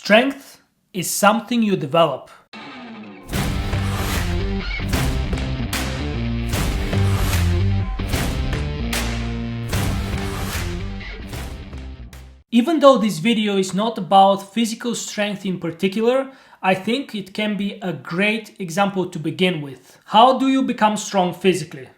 Strength is something you develop. Even though this video is not about physical strength in particular, I think it can be a great example to begin with. How do you become strong physically?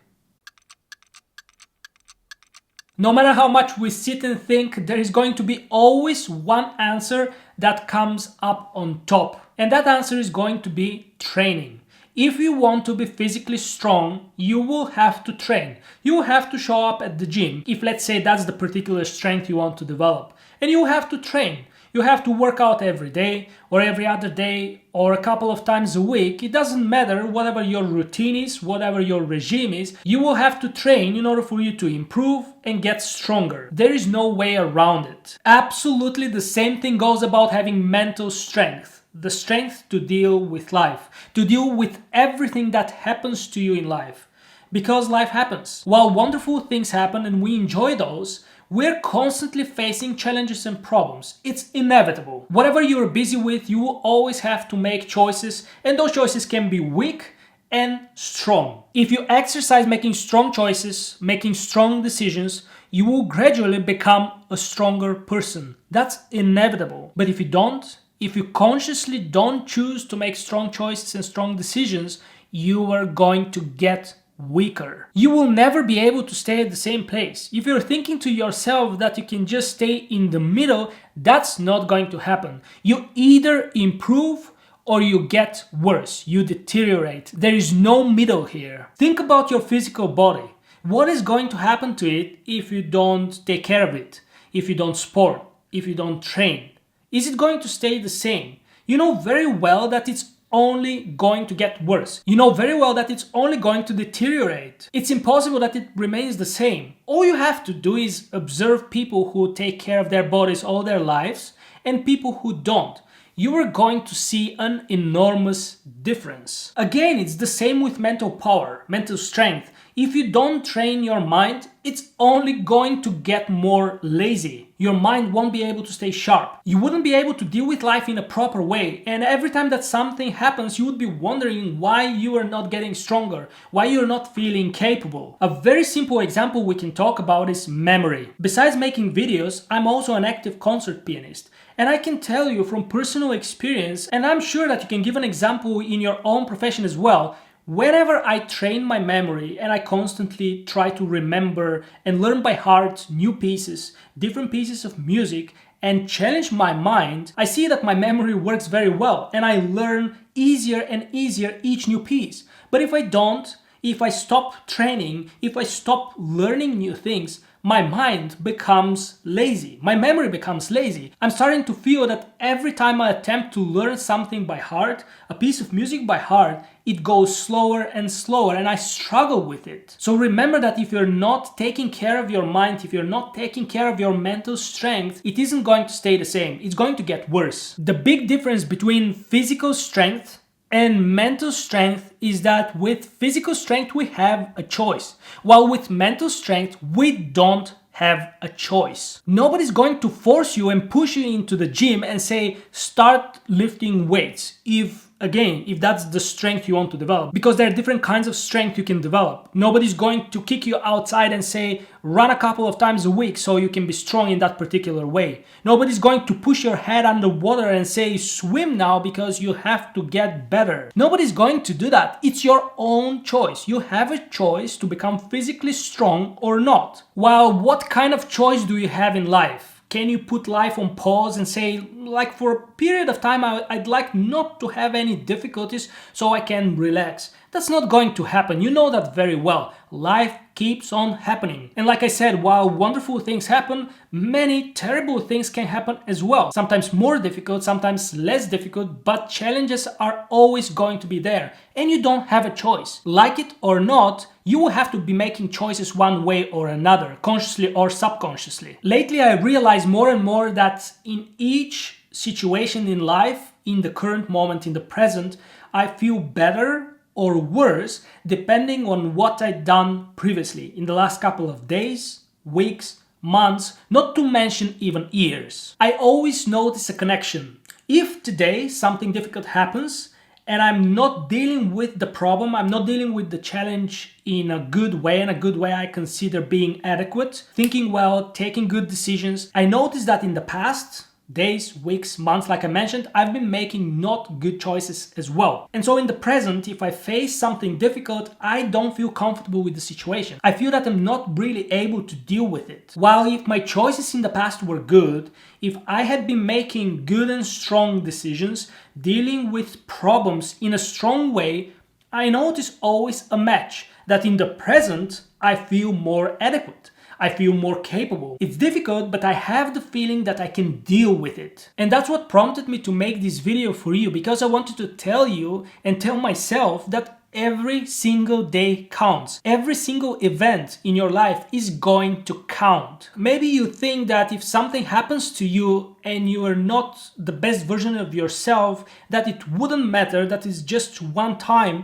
No matter how much we sit and think, there is going to be always one answer that comes up on top. And that answer is going to be training. If you want to be physically strong, you will have to train. You will have to show up at the gym, if let's say that's the particular strength you want to develop. And you have to train. You have to work out every day or every other day or a couple of times a week. It doesn't matter whatever your routine is, whatever your regime is. You will have to train in order for you to improve and get stronger. There is no way around it. Absolutely the same thing goes about having mental strength. The strength to deal with life, to deal with everything that happens to you in life. Because life happens. While wonderful things happen and we enjoy those, we're constantly facing challenges and problems. It's inevitable. Whatever you're busy with, you will always have to make choices, and those choices can be weak and strong. If you exercise making strong choices, making strong decisions, you will gradually become a stronger person. That's inevitable. But if you don't, if you consciously don't choose to make strong choices and strong decisions, you are going to get weaker. You will never be able to stay at the same place. If you're thinking to yourself that you can just stay in the middle, that's not going to happen. You either improve or you get worse. You deteriorate. There is no middle here. Think about your physical body. What is going to happen to it if you don't take care of it? If you don't sport? If you don't train? Is it going to stay the same? You know very well that it's only going to get worse. You know very well that it's only going to deteriorate. It's impossible that it remains the same. All you have to do is observe people who take care of their bodies all their lives and people who don't. You are going to see an enormous difference. Again, it's the same with mental power, mental strength. If you don't train your mind, it's only going to get more lazy. Your mind won't be able to stay sharp. You wouldn't be able to deal with life in a proper way. And every time that something happens, you would be wondering why you are not getting stronger, why you're not feeling capable. A very simple example we can talk about is memory. Besides making videos, I'm also an active concert pianist. And I can tell you from personal experience, and I'm sure that you can give an example in your own profession as well, whenever I train my memory and I constantly try to remember and learn by heart new pieces, different pieces of music, and challenge my mind, I see that my memory works very well and I learn easier and easier each new piece. But if I don't, if I stop training, if I stop learning new things, my mind becomes lazy. My memory becomes lazy. I'm starting to feel that every time I attempt to learn something by heart, a piece of music by heart, it goes slower and slower and I struggle with it. So remember that if you're not taking care of your mind, if you're not taking care of your mental strength, it isn't going to stay the same. It's going to get worse. The big difference between physical strength and mental strength is that with physical strength we have a choice, while with mental strength we don't have a choice. Nobody's going to force you and push you into the gym and say start lifting weights if that's the strength you want to develop, because there are different kinds of strength you can develop. Nobody's going to kick you outside and say run a couple of times a week so you can be strong in that particular way. Nobody's going to push your head underwater and say swim now because you have to get better. Nobody's going to do that. It's your own choice. You have a choice to become physically strong or not. Well, what kind of choice do you have in life? Can you put life on pause and say, like for a period of time, I'd like not to have any difficulties so I can relax? That's not going to happen. You know that very well. Life keeps on happening. And like I said, while wonderful things happen, many terrible things can happen as well. Sometimes more difficult, sometimes less difficult, but challenges are always going to be there. And you don't have a choice. Like it or not, you will have to be making choices one way or another, consciously or subconsciously. Lately, I realize more and more that in each situation in life, in the current moment, in the present, I feel better or worse depending on what I'd done previously in the last couple of days, weeks, months, not to mention even years. I always notice a connection. If today something difficult happens and I'm not dealing with the problem, I'm not dealing with the challenge in a good way, I consider being adequate, thinking well, taking good decisions, I noticed that in the past, days, weeks, months, like I mentioned, I've been making not good choices as well. And so in the present, if I face something difficult, I don't feel comfortable with the situation. I feel that I'm not really able to deal with it. While if my choices in the past were good, if I had been making good and strong decisions, dealing with problems in a strong way, I notice always a match that in the present, I feel more adequate. I feel more capable. It's difficult, but I have the feeling that I can deal with it. And that's what prompted me to make this video for you, because I wanted to tell you and tell myself that every single day counts. Every single event in your life is going to count. Maybe you think that if something happens to you and you are not the best version of yourself, that it wouldn't matter, that it's just one time,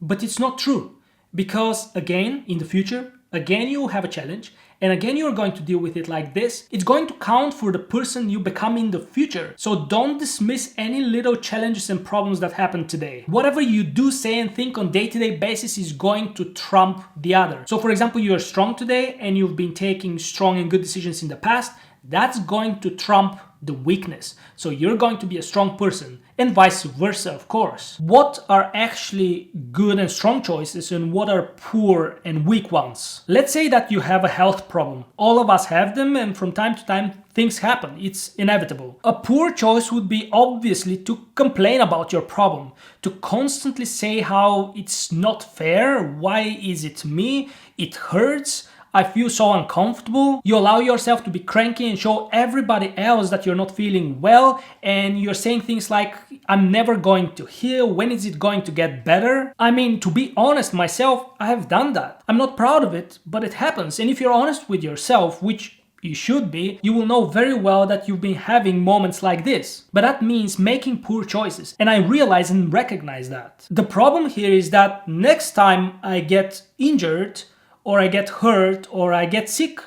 but it's not true. Because again, in the future, again you will have a challenge, and again you're going to deal with it like this. It's going to count for the person you become in the future. So don't dismiss any little challenges and problems that happen today. Whatever you do, say, and think on day-to-day basis is going to trump the other. So for example, you're strong today and you've been taking strong and good decisions in the past. That's going to trump the weakness. So you're going to be a strong person, and vice versa, of course. What are actually good and strong choices and what are poor and weak ones? Let's say that you have a health problem. All of us have them, and from time to time things happen. It's inevitable. A poor choice would be obviously to complain about your problem, to constantly say how it's not fair, why is it me, it hurts, I feel so uncomfortable. You allow yourself to be cranky and show everybody else that you're not feeling well, and you're saying things like, I'm never going to heal, when is it going to get better? I mean, to be honest, myself, I have done that. I'm not proud of it, but it happens. And if you're honest with yourself, which you should be, you will know very well that you've been having moments like this. But that means making poor choices. And I realize and recognize that. The problem here is that next time I get injured, or I get hurt, or I get sick,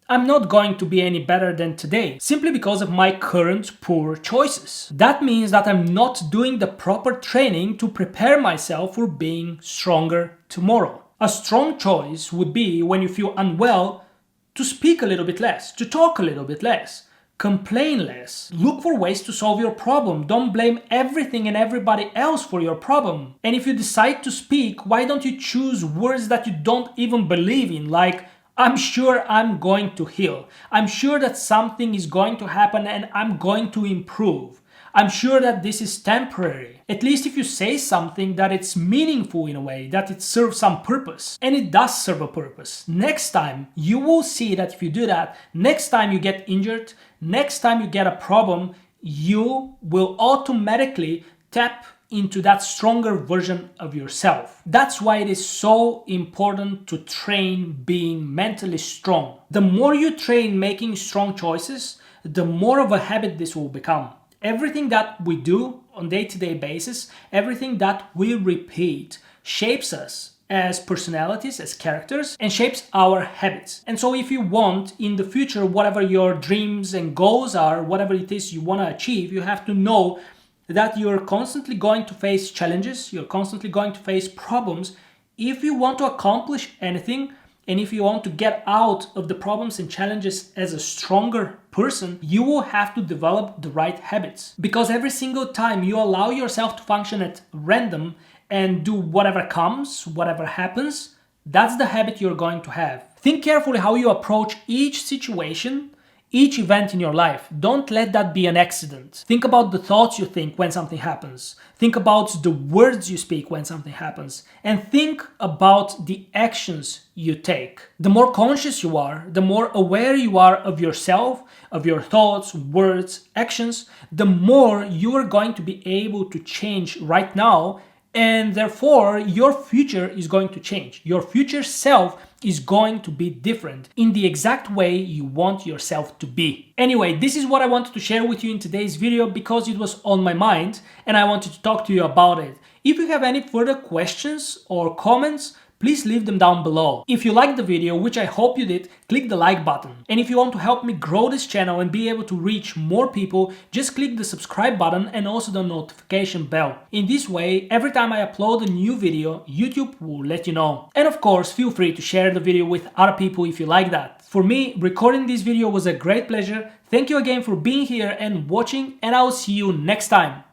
I'm not going to be any better than today, simply because of my current poor choices. That means that I'm not doing the proper training to prepare myself for being stronger tomorrow. A strong choice would be, when you feel unwell, to speak a little bit less, to talk a little bit less, complain less, look for ways to solve your problem. Don't blame everything and everybody else for your problem. And if you decide to speak, why don't you choose words that you don't even believe in, like, I'm sure I'm going to heal, I'm sure that something is going to happen and I'm going to improve, I'm sure that this is temporary. At least if you say something that it's meaningful in a way, that it serves some purpose. And it does serve a purpose. Next time, you will see that if you do that, next time you get injured, next time you get a problem, you will automatically tap into that stronger version of yourself. That's why it is so important to train being mentally strong. The more you train making strong choices, the more of a habit this will become. Everything that we do on day-to-day basis, everything that we repeat shapes us as personalities, as characters, and shapes our habits. And so if you want in the future, whatever your dreams and goals are, whatever it is you want to achieve, you have to know that you're constantly going to face challenges, you're constantly going to face problems. If you want to accomplish anything, and if you want to get out of the problems and challenges as a stronger person, you will have to develop the right habits. Because every single time you allow yourself to function at random and do whatever comes, whatever happens, that's the habit you're going to have. Think carefully how you approach each situation, each event in your life. Don't let that be an accident. Think about the thoughts you think when something happens. Think about the words you speak when something happens. And think about the actions you take. The more conscious you are, the more aware you are of yourself, of your thoughts, words, actions, the more you are going to be able to change right now, and therefore your future is going to change. Your future self is going to be different in the exact way you want yourself to be. Anyway, this is what I wanted to share with you in today's video because it was on my mind and I wanted to talk to you about it. If you have any further questions or comments, please leave them down below. If you liked the video, which I hope you did, click the like button. And if you want to help me grow this channel and be able to reach more people, just click the subscribe button and also the notification bell. In this way, every time I upload a new video, YouTube will let you know. And of course, feel free to share the video with other people if you like that. For me, recording this video was a great pleasure. Thank you again for being here and watching, and I will see you next time.